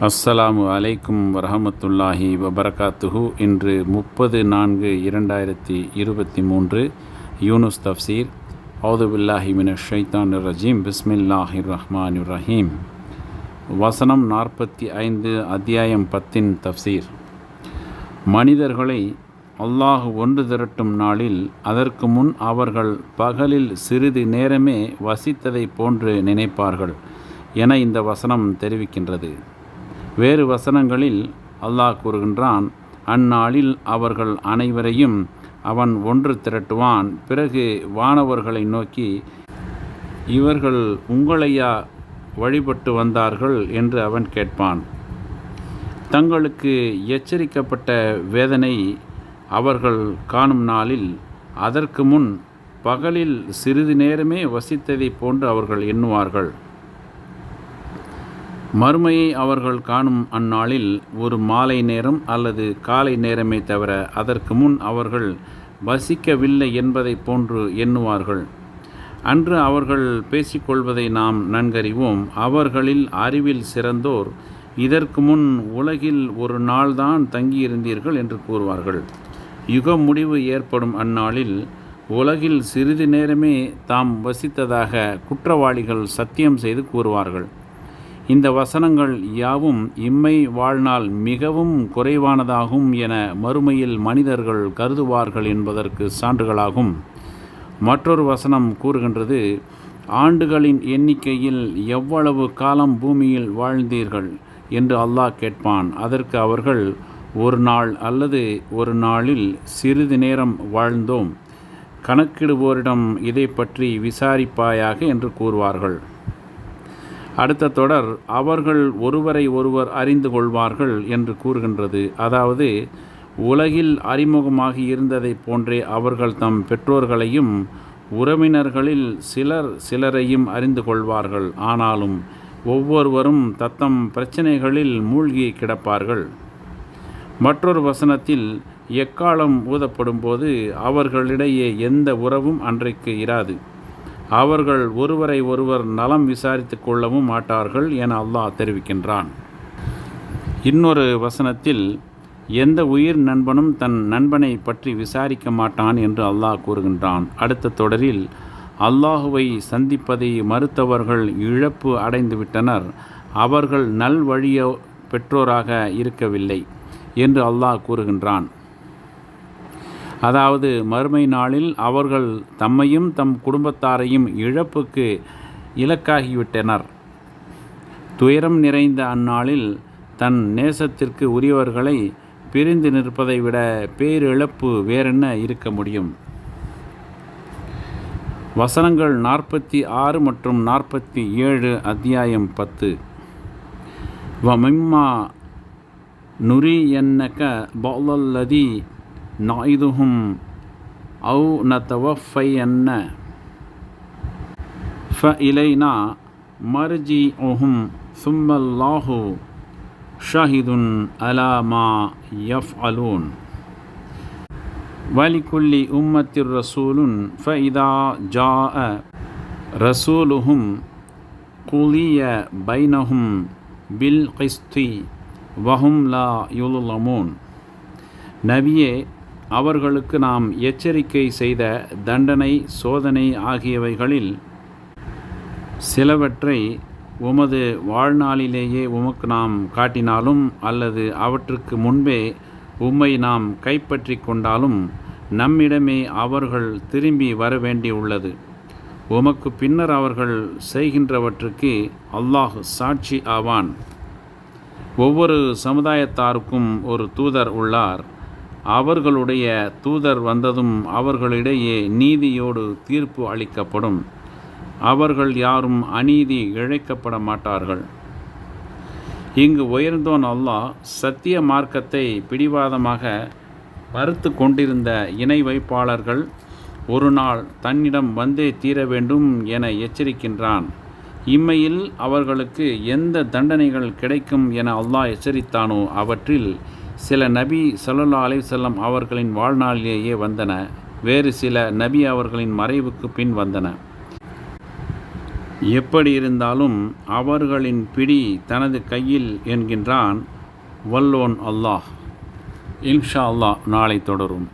அஸ்ஸலாமு அலைக்கும் வரஹமத்துல்லாஹி வபரகாத்துஹு. இன்று 30/4/2023 யூனுஸ் தஃப்சீர். அவுது பில்லாஹி மினஷ் ஷைத்தானிர் ரஜீம். பிஸ்மில்லாஹிர் ரஹ்மானிர் ரஹீம். வசனம் 45, அத்தியாயம் 10 தஃப்சீர். மனிதர்களை அல்லாஹ் ஒன்று திரட்டும் நாளில் அதற்கு முன் அவர்கள் பகலில் சிறிது நேரமே வசித்ததை போன்று நினைப்பார்கள் என இந்த வசனம் தெரிவிக்கின்றது. வேறு வசனங்களில் அல்லாஹ் கூறுகின்றான், அந்நாளில் அவர்கள் அனைவரையும் அவன் ஒன்று திரட்டுவான். பிறகு வானவர்களை நோக்கி, இவர்கள் உங்களையா வழிபட்டு வந்தார்கள் என்று அவன் கேட்பான். தங்களுக்கு எச்சரிக்கப்பட்ட வேதனை அவர்கள் காணும் நாளில் அதற்கு முன் பகலில் சிறிது நேரமே வசித்ததை போன்று அவர்கள் எண்ணுவார்கள். மறுமையை அவர்கள் காணும் அந்நாளில் ஒரு மாலை நேரம் அல்லது காலை நேரமே தவிர அதற்கு முன் அவர்கள் வசிக்கவில்லை என்பதை போன்று எண்ணுவார்கள். அன்று அவர்கள் பேசிக்கொள்வதை நாம் நன்கறிவோம். அவர்களில் அறிவில் சிறந்தோர் இதற்கு முன் உலகில் ஒரு நாள்தான் தங்கியிருந்தீர்கள் என்று கூறுவார்கள். யுக முடிவு ஏற்படும் அந்நாளில் உலகில் சிறிது நேரமே தாம் வசித்ததாக குற்றவாளிகள் சத்தியம் செய்து கூறுவார்கள். இந்த வசனங்கள் யாவும் இம்மை வாழ்நாள் மிகவும் குறைவானதாகும் என மறுமையில் மனிதர்கள் கருதுவார்கள் என்பதற்கு சான்றுகளாகும். மற்றொரு வசனம் கூறுகின்றது, ஆண்டுகளின் எண்ணிக்கையில் எவ்வளவு காலம் பூமியில் வாழ்ந்தீர்கள் என்று அல்லாஹ் கேட்பான். அதற்கு அவர்கள், ஒரு நாள் அல்லது ஒரு நாளில் சிறிது நேரம் வாழ்ந்தோம். கணக்கிடுவோரிடம் இதை பற்றி விசாரிப்பாயாக என்று கூறுவார்கள். அடுத்த தொடர், அவர்கள் ஒருவரை ஒருவர் அறிந்து கொள்வார்கள் என்று கூறுகின்றது. அதாவது, உலகில் அறிமுகமாகி இருந்ததை போன்றே அவர்கள் தம் பெற்றோர்களையும் உறவினர்களில் சிலரையும் அறிந்து கொள்வார்கள். ஆனாலும் ஒவ்வொருவரும் தத்தம் பிரச்சனைகளில் மூழ்கி கிடப்பார்கள். மற்றொரு வசனத்தில், எக்காலம் ஊதப்படும் போது அவர்களிடையே எந்த உறவும் அன்றைக்கு இராது. அவர்கள் ஒருவரை ஒருவர் நலம் விசாரித்து கொள்ளவும் மாட்டார்கள் என அல்லாஹ் தெரிவிக்கின்றான். இன்னொரு வசனத்தில், எந்த உயிர் நண்பனும் தன் நண்பனை பற்றி விசாரிக்க மாட்டான் என்று அல்லாஹ் கூறுகின்றான். அடுத்த தொடரில், அல்லாஹுவை சந்திப்பதை மறுத்தவர்கள் இழப்பு அடைந்துவிட்டனர். அவர்கள் நல்வழிய பெற்றோராக இருக்கவில்லை என்று அல்லாஹ் கூறுகின்றான். அதாவது, மறுமை நாளில் அவர்கள் தம்மையும் தம் குடும்பத்தாரையும் இழப்புக்கு இலக்காகிவிட்டனர். துயரம் நிறைந்த அந்நாளில் தன் நேசத்திற்கு உரியவர்களை பிரிந்து நிற்பதை விட பேரிழப்பு வேறென்ன இருக்க முடியும்? வசனங்கள் 46 மற்றும் 47, அத்தியாயம் 10. வமிம்மா நுரியன்னக பஅலல்லதி நாயிதுஹும் அவு நதவஃபையன்ன ஃபஇலைனா மர்ஜிஉஹும் சும்மல்லாஹு ஷஹிதுன் அலா மா யஃப்அலூன் வலிகுல்லி உம்மத்திர் ரசூலுன் ஃபஇதா ஜாஅ ரசூலுஹும் குலிய பைனஹும் பில் கிஸ்தி வஹும் லா யுலமூன். நபியே, அவர்களுக்கு நாம் எச்சரிக்கை செய்த தண்டனை, சோதனை ஆகியவைகளில் சிலவற்றை உமது வாழ்நாளிலேயே உமக்கு நாம் காட்டினாலும் அல்லது அவற்றுக்கு முன்பே உம்மை நாம் கைப்பற்றி கொண்டாலும் நம்மிடமே அவர்கள் திரும்பி வர வேண்டியுள்ளது. உமக்கு பின்னர் அவர்கள் செய்கின்றவற்றுக்கு அல்லாஹ் சாட்சி ஆவான். ஒவ்வொரு சமுதாயத்தாருக்கும் ஒரு தூதர் உள்ளார். அவர்களுடைய தூதர் வந்ததும் அவர்களிடையே நீதியோடு தீர்ப்பு அளிக்கப்படும். அவர்கள் யாரும் அநீதி இழைக்கப்பட மாட்டார்கள். இங்கு உயர்ந்தோன் அல்லாஹ் சத்திய மார்க்கத்தை பிடிவாதமாக மறுத்து கொண்டிருந்த இணை வைப்பாளர்கள் ஒரு நாள் தன்னிடம் வந்தே தீர வேண்டும் என எச்சரிக்கின்றான். இம்மையில் அவர்களுக்கு எந்த தண்டனைகள் கிடைக்கும் என அல்லாஹ் எச்சரித்தானோ அவற்றில் சில நபி ஸல்லல்லாஹு அலைஹி வஸல்லம் அவர்களின் வாழ்நாளிலேயே வந்தன. வேறு சில நபி அவர்களின் மறைவுக்கு பின் வந்தன. எப்படி இருந்தாலும் அவர்களின் பிடி தனது கையில் என்கின்றான் வல்லோன் அல்லாஹ். இன்ஷா அல்லாஹ் நாளை தொடரும்.